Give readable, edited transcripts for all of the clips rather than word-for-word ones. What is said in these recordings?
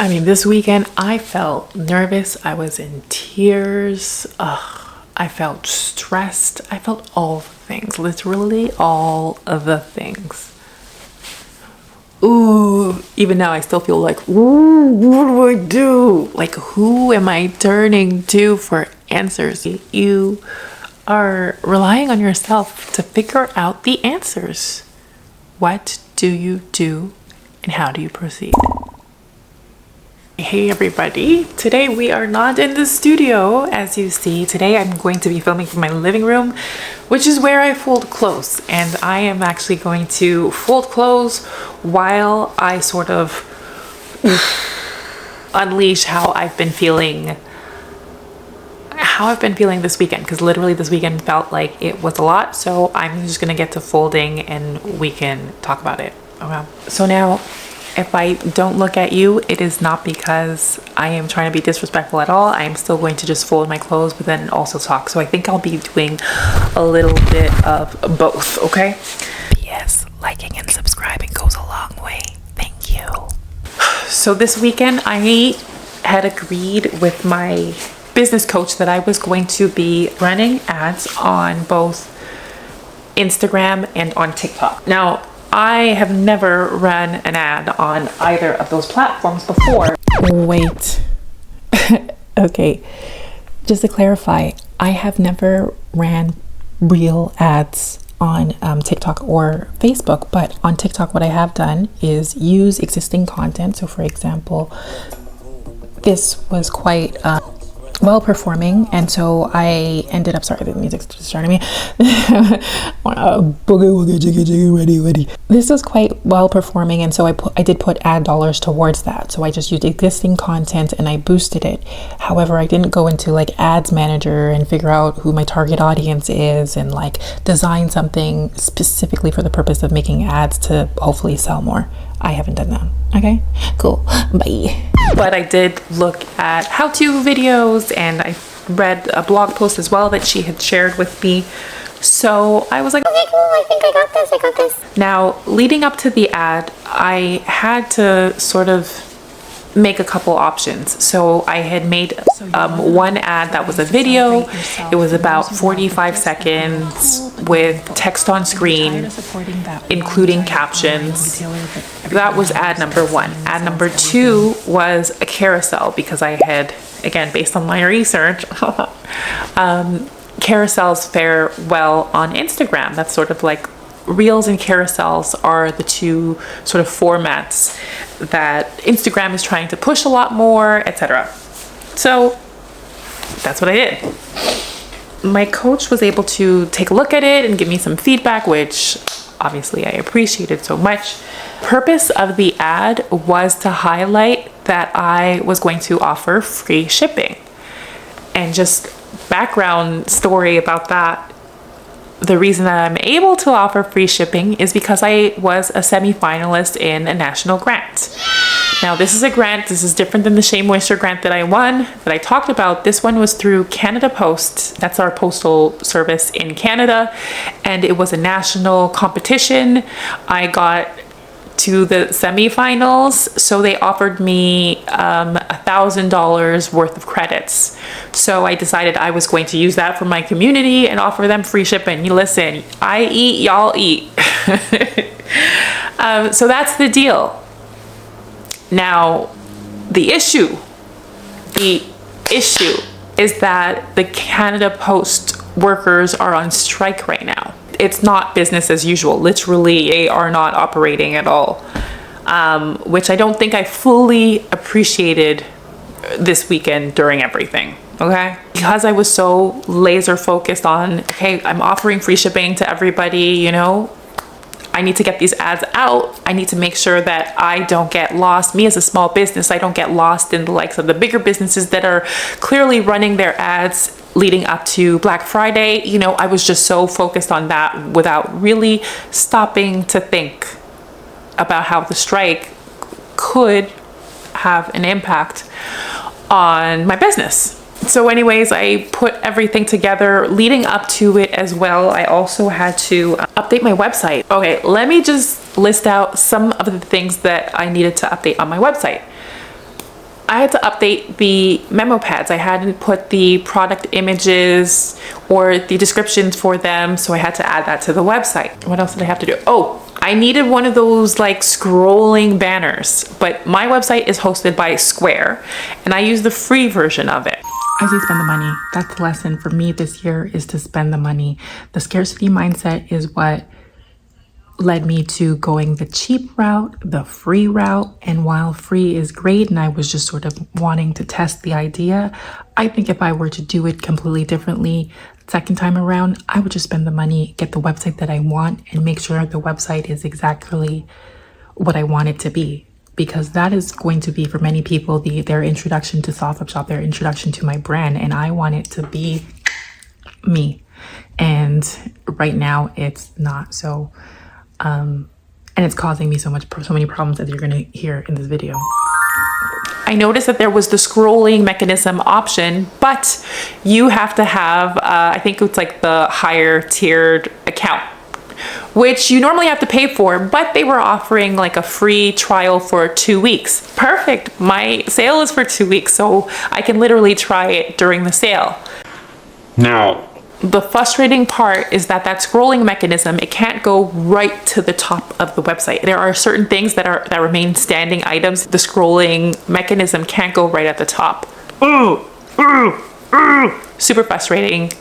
I mean, this weekend I felt nervous. I was in tears. I felt stressed. I felt all the things, literally all of the things. Ooh, even now I still feel like, ooh, what do I do? Like, who am I turning to for answers? You are relying on yourself to figure out the answers. What do you do and how do you proceed? Hey everybody, today we are not in the studio as you see. Today I'm going to be filming from my living room, which is where I fold clothes, and I am actually going to fold clothes while I sort of unleash how I've been feeling this weekend, because literally this weekend felt like it was a lot. So I'm just gonna get to folding and we can talk about it. Okay, so now if I don't look at you, it is not because I am trying to be disrespectful at all. I am still going to just fold my clothes, but then also talk. So I think I'll be doing a little bit of both, okay? P.S. Liking and subscribing goes a long way. Thank you. So this weekend, I had agreed with my business coach that I was going to be running ads on both Instagram and on TikTok. Now, I have never run an ad on either of those platforms before. Wait. Okay. Just to clarify, I have never ran real ads on TikTok or Facebook, but on TikTok what I have done is use existing content. So for example, this was quite well performing, and so I ended up, sorry, the music's distracting me. Ready. This was quite well performing, and so I did put ad dollars towards that. So I just used existing content and I boosted it. However, I didn't go into like ads manager and figure out who my target audience is and like design something specifically for the purpose of making ads to hopefully sell more. I haven't done that. Okay, cool, bye. But I did look at how-to videos and I read a blog post as well that she had shared with me. So I was like, okay, cool, I think I got this. Now, leading up to the ad, I had to sort of make a couple options. So I had made one ad that was a video. It was about 45 seconds with text on screen, including captions. That was ad number one. Ad number two was a carousel, because I had, again, based on my research, carousels fare well on Instagram. That's sort of like Reels and carousels are the two sort of formats that Instagram is trying to push a lot more, etc. So that's what I did. My coach was able to take a look at it and give me some feedback, which obviously I appreciated so much. Purpose of the ad was to highlight that I was going to offer free shipping. And just background story about that. The reason that I'm able to offer free shipping is because I was a semi-finalist in a national grant. Now this is a grant, this is different than the Shea Moisture grant that I won, that I talked about. This one was through Canada Post, that's our postal service in Canada, and it was a national competition. I got to the semi-finals, so they offered me $1,000 worth of credits. So I decided I was going to use that for my community and offer them free shipping. You listen, I eat, y'all eat. So that's the deal. Now, the issue is that the Canada Post workers are on strike right now. It's not business as usual. Literally, they are not operating at all, which I don't think I fully appreciated this weekend during everything, okay? Because I was so laser focused on, okay, I'm offering free shipping to everybody, you know, I need to get these ads out. I need to make sure that I don't get lost. Me as a small business, I don't get lost in the likes of the bigger businesses that are clearly running their ads leading up to Black Friday. You know, I was just so focused on that without really stopping to think about how the strike could have an impact on my business. So anyways, I put everything together leading up to it as well. I also had to update my website. Okay, let me just list out some of the things that I needed to update on my website. I had to update the memo pads. I hadn't put the product images or the descriptions for them, so I had to add that to the website. What else did I have to do? Oh, I needed one of those like scrolling banners, but my website is hosted by Square, and I use the free version of it. I say spend the money. That's the lesson for me this year, is to spend the money. The scarcity mindset is what led me to going the cheap route, the free route. And while free is great, and I was just sort of wanting to test the idea, I think if I were to do it completely differently second time around, I would just spend the money, get the website that I want, and make sure the website is exactly what I want it to be. Because that is going to be, for many people, their introduction to Soft Shop, their introduction to my brand, and I want it to be me. And right now it's not. So and it's causing me so many problems, as you're going to hear in this video. I noticed that there was the scrolling mechanism option, but you have to have, I think it's like the higher tiered account, which you normally have to pay for, but they were offering like a free trial for 2 weeks. Perfect. My sale is for 2 weeks, so I can literally try it during the sale. Now, the frustrating part is that scrolling mechanism, it can't go right to the top of the website. There are certain things that remain standing items. The scrolling mechanism can't go right at the top. Super frustrating.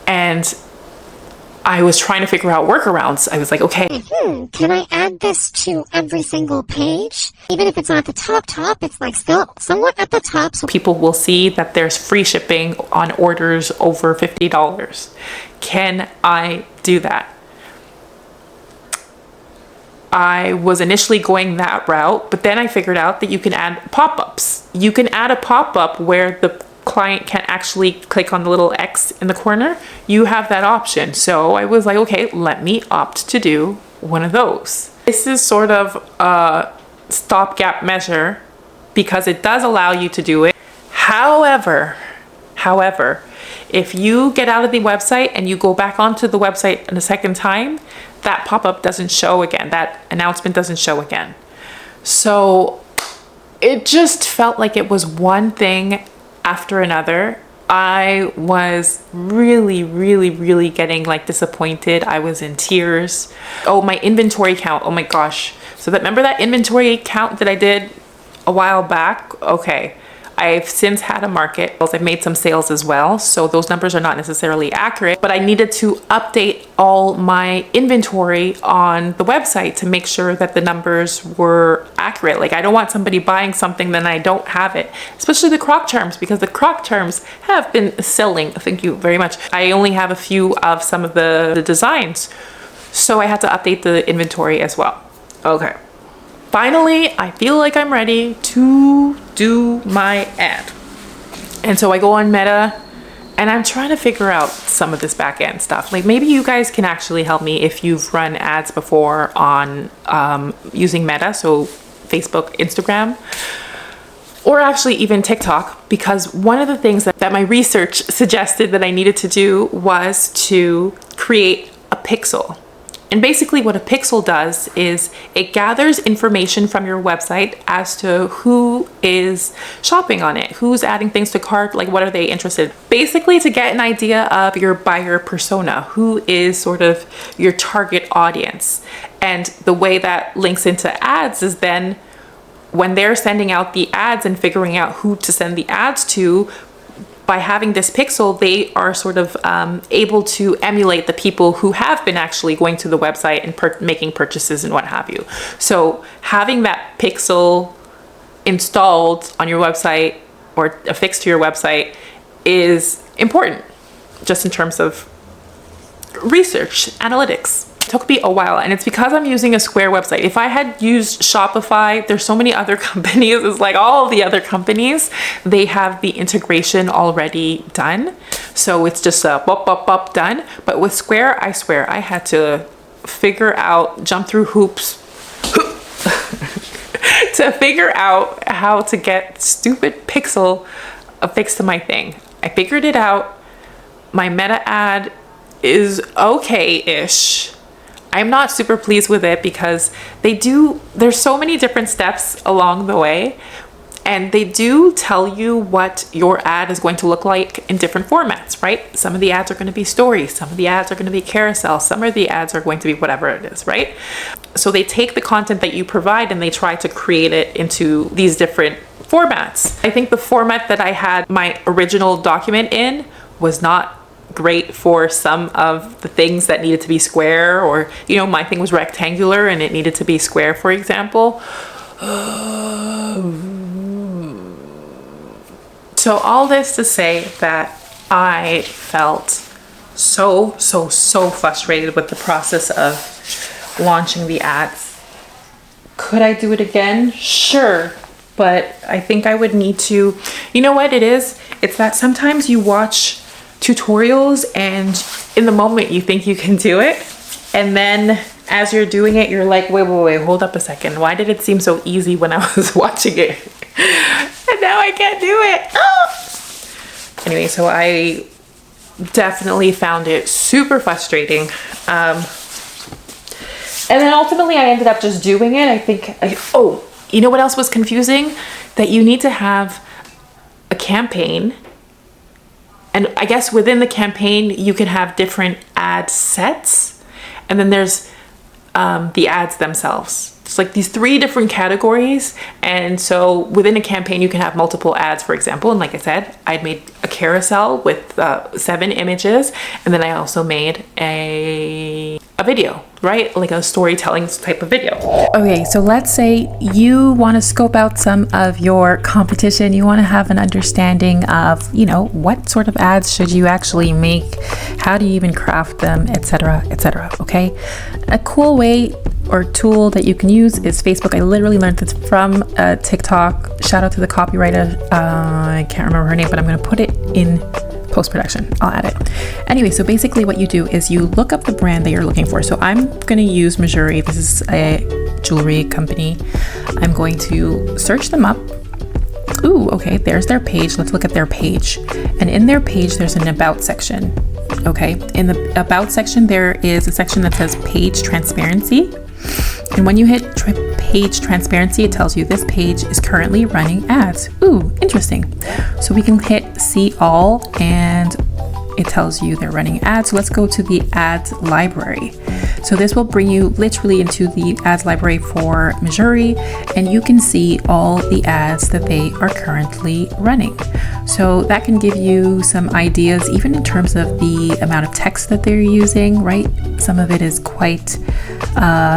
And I was trying to figure out workarounds. I was like, okay, can I add this to every single page? Even if it's not the top, it's like still somewhat at the top. So people will see that there's free shipping on orders over $50. Can I do that? I was initially going that route, but then I figured out that you can add pop-ups. You can add a pop-up where the client can actually click on the little X in the corner. You have that option. So I was like, okay, let me opt to do one of those. This is sort of a stopgap measure because it does allow you to do it. However, if you get out of the website and you go back onto the website a second time, that pop-up doesn't show again. That announcement doesn't show again. So it just felt like it was one thing after another. I was really getting like disappointed. I was in tears. Oh, my inventory count. Oh my gosh. So remember that inventory count that I did a while back? Okay. I've since had a market. I've made some sales as well, so those numbers are not necessarily accurate, but I needed to update all my inventory on the website to make sure that the numbers were accurate. Like, I don't want somebody buying something then I don't have it, especially the croc charms, because the croc charms have been selling. Thank you very much. I only have a few of some of the designs, so I had to update the inventory as well. Okay. Finally, I feel like I'm ready to do my ad. And so I go on Meta and I'm trying to figure out some of this back end stuff. Like, maybe you guys can actually help me if you've run ads before on using Meta, so Facebook, Instagram, or actually even TikTok, because one of the things that my research suggested that I needed to do was to create a pixel. And basically what a pixel does is it gathers information from your website as to who is shopping on it, who's adding things to cart, like what are they interested in. Basically to get an idea of your buyer persona, who is sort of your target audience. And the way that links into ads is then when they're sending out the ads and figuring out who to send the ads to, by having this pixel, they are sort of able to emulate the people who have been actually going to the website and making purchases and what have you. So having that pixel installed on your website or affixed to your website is important, just in terms of research, analytics. It took me a while, and it's because I'm using a Square website. If I had used Shopify, there's so many other companies, it's like all the other companies, they have the integration already done. So it's just a bop, done. But with Square, I swear, I had to jump through hoops to figure out how to get stupid pixel affixed to my thing. I figured it out. My Meta ad is okay-ish. I'm not super pleased with it because there's so many different steps along the way. And they do tell you what your ad is going to look like in different formats, right? Some of the ads are going to be stories, some of the ads are going to be carousel, some of the ads are going to be whatever it is, right? So they take the content that you provide and they try to create it into these different formats. I think the format that I had my original document in was not great for some of the things that needed to be square, or, you know, my thing was rectangular and it needed to be square, for example. So all this to say that I felt so frustrated with the process of launching the ads. Could I do it again? Sure. But I think I would need to, you know what it is? It's that sometimes you watch tutorials and in the moment you think you can do it. And then as you're doing it, you're like, wait, hold up a second. Why did it seem so easy when I was watching it? And now I can't do it. Oh! Anyway, so I definitely found it super frustrating. And then ultimately I ended up just doing it. I think, oh, you know what else was confusing? That you need to have a campaign. And I guess within the campaign, you can have different ad sets. And then there's the ads themselves. It's like these 3 different categories. And so within a campaign, you can have multiple ads, for example. And like I said, I'd made a carousel with 7 images. And then I also made a video, right? Like a storytelling type of video. Okay, so let's say you want to scope out some of your competition. You want to have an understanding of, you know, what sort of ads should you actually make? How do you even craft them, etc., etc. Okay, a cool way or tool that you can use is Facebook. I literally learned this from TikTok. Shout out to the copywriter. I can't remember her name, but I'm going to put it in post-production. I'll add it. Anyway, so basically what you do is you look up the brand that you're looking for. So I'm going to use Missouri. This is a jewelry company. I'm going to search them up. Ooh, okay, there's their page. Let's look at their page. And in their page, there's an about section. Okay, in the about section, there is a section that says page transparency. And when you hit page transparency, it tells you this page is currently running ads. Ooh, interesting. So we can hit see all and it tells you they're running ads. So let's go to the ads library. So this will bring you literally into the ads library for Missouri, and you can see all the ads that they are currently running. So that can give you some ideas, even in terms of the amount of text that they're using, right? Some of it is quite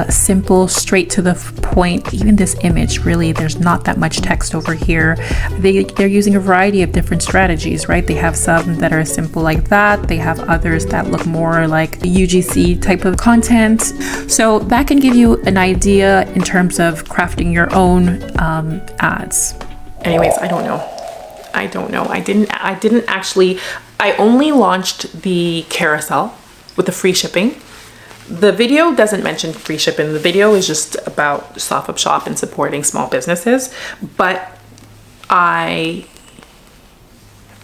simple, straight to the point. Even this image, really, there's not that much text over here. They're using a variety of different strategies, right? They have some that are simple like that. They have others that look more like UGC type of content. So that can give you an idea in terms of crafting your own ads. Anyways, I don't know. I didn't actually, I only launched the carousel with the free shipping. The video doesn't mention free shipping. The video is just about Soft Up Shop and supporting small businesses. But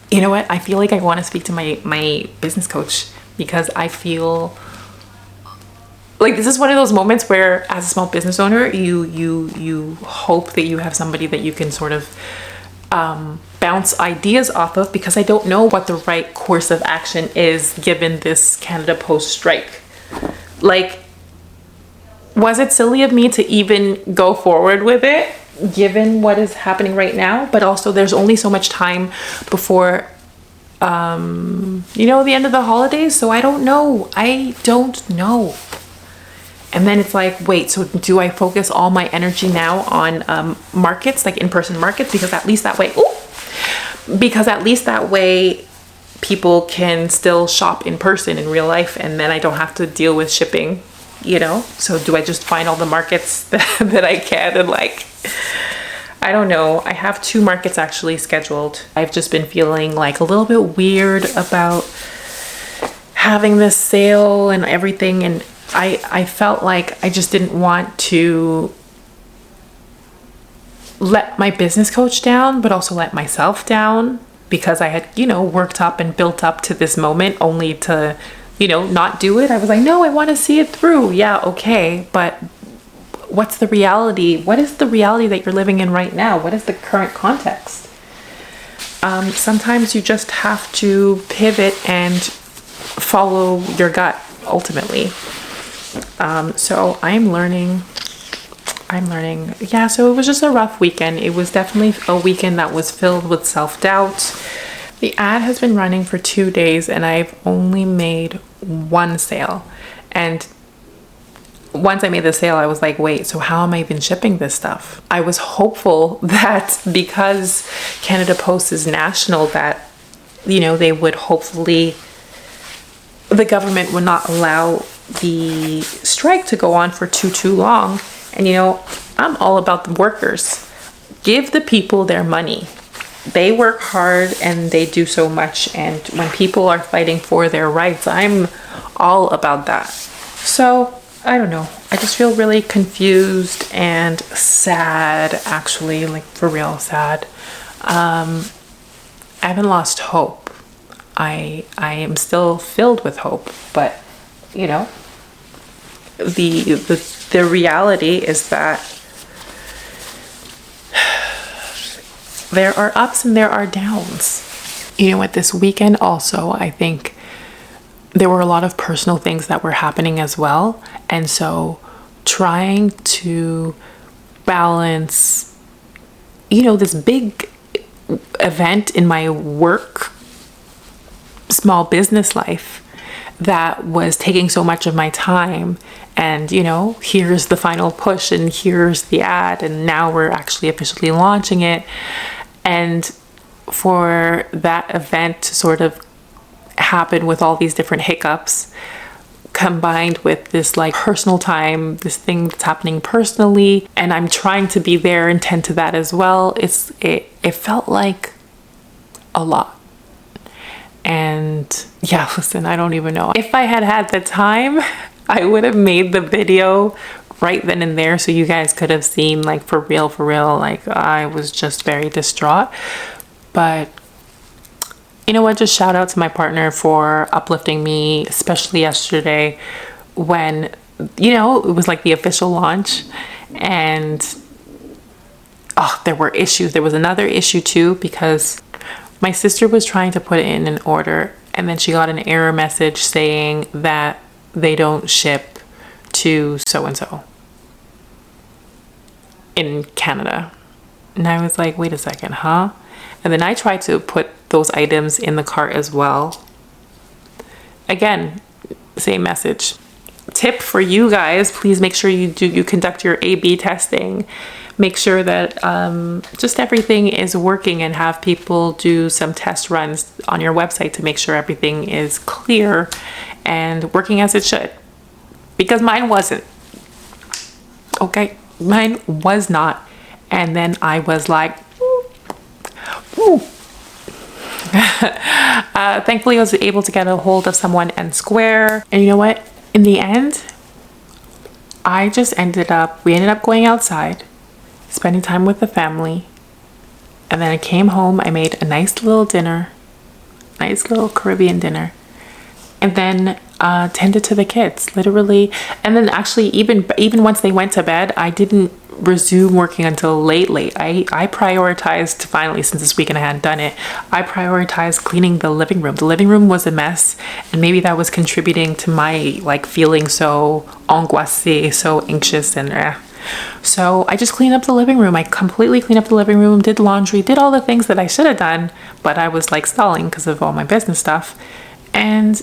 you know what? I feel like I want to speak to my business coach, because I feel like this is one of those moments where, as a small business owner, you hope that you have somebody that you can sort of bounce ideas off of, because I don't know what the right course of action is given this Canada Post strike. Like, was it silly of me to even go forward with it given what is happening right now? But also there's only so much time before the end of the holidays, so I don't know. And then it's like, wait, so do I focus all my energy now on markets, like in-person markets? Because at least that way, people can still shop in person in real life, and then I don't have to deal with shipping, So do I just find all the markets that I can and I don't know. I have 2 markets actually scheduled. I've just been feeling like a little bit weird about having this sale and everything, and I felt like I just didn't want to let my business coach down, but also let myself down, because I had, worked up and built up to this moment only to, not do it. I was like, no, I want to see it through. Yeah, okay. But what's the reality? What is the reality that you're living in right now? What is the current context? Sometimes you just have to pivot and follow your gut ultimately. So I'm learning. Yeah, so it was just a rough weekend. It was definitely a weekend that was filled with self-doubt. The ad has been running for 2 days and I've only made one sale. And once I made the sale, I was like, wait, so how am I even shipping this stuff? I was hopeful that because Canada Post is national, that, they would hopefully, the government would not allow the strike to go on for too long. And I'm all about the workers. Give the people their money. They work hard and they do so much. And when people are fighting for their rights, I'm all about that. So I don't know. I just feel really confused and sad, actually, like for real sad. I haven't lost hope. I am still filled with hope, but the reality is that there are ups and there are downs. At this weekend also, I think there were a lot of personal things that were happening as well. And so trying to balance, this big event in my work, small business life that was taking so much of my time. And, here's the final push and here's the ad. And now we're actually officially launching it. And for that event to sort of happen with all these different hiccups combined with this like personal time, this thing that's happening personally, and I'm trying to be there and tend to that as well. It felt like a lot. And yeah, listen, I don't even know. If I had the time, I would have made the video right then and there so you guys could have seen like for real, like I was just very distraught. But you know what, just shout out to my partner for uplifting me, especially yesterday when, it was like the official launch and there were issues. There was another issue too, because my sister was trying to put in an order and then she got an error message saying that they don't ship to so-and-so in Canada. And I was like, wait a second, huh? And then I tried to put those items in the cart as well. Again, same message. Tip for you guys, please make sure you conduct your A/B testing. Make sure that just everything is working and have people do some test runs on your website to make sure everything is clear and working as it should. Because mine wasn't. Okay, mine was not. And then I was like, ooh. Thankfully, I was able to get a hold of someone and Square. And you know what? In the end, we ended up going outside, spending time with the family. And then I came home. I made a nice little Caribbean dinner. And then tended to the kids, literally. And then actually, even once they went to bed, I didn't resume working until late. I prioritized, finally, since this weekend I hadn't done it, I prioritized cleaning the living room. The living room was a mess, and maybe that was contributing to my like feeling so angoissé, so anxious, and so I just cleaned up the living room. I completely cleaned up the living room, did laundry, did all the things that I should have done, but I was like stalling because of all my business stuff. And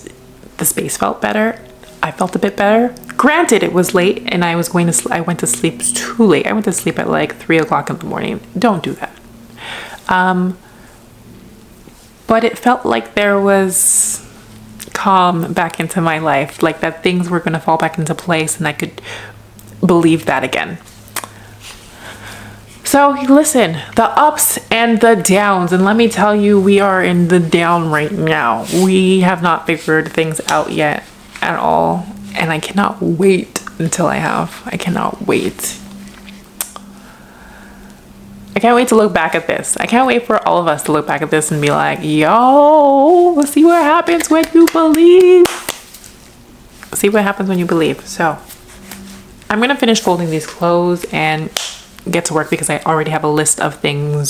the space felt better. I felt a bit better. Granted, it was late and I went to sleep too late. I went to sleep at like 3 o'clock in the morning. Don't do that. But it felt like there was calm back into my life, like that things were going to fall back into place and I could believe that again. So listen, the ups and the downs, and let me tell you, we are in the down right now. We have not figured things out yet at all, and I cannot wait until I have. I cannot wait. I can't wait to look back at this. I can't wait for all of us to look back at this and be like, yo, let's see what happens when you believe. See what happens when you believe. So I'm gonna finish folding these clothes and get to work because I already have a list of things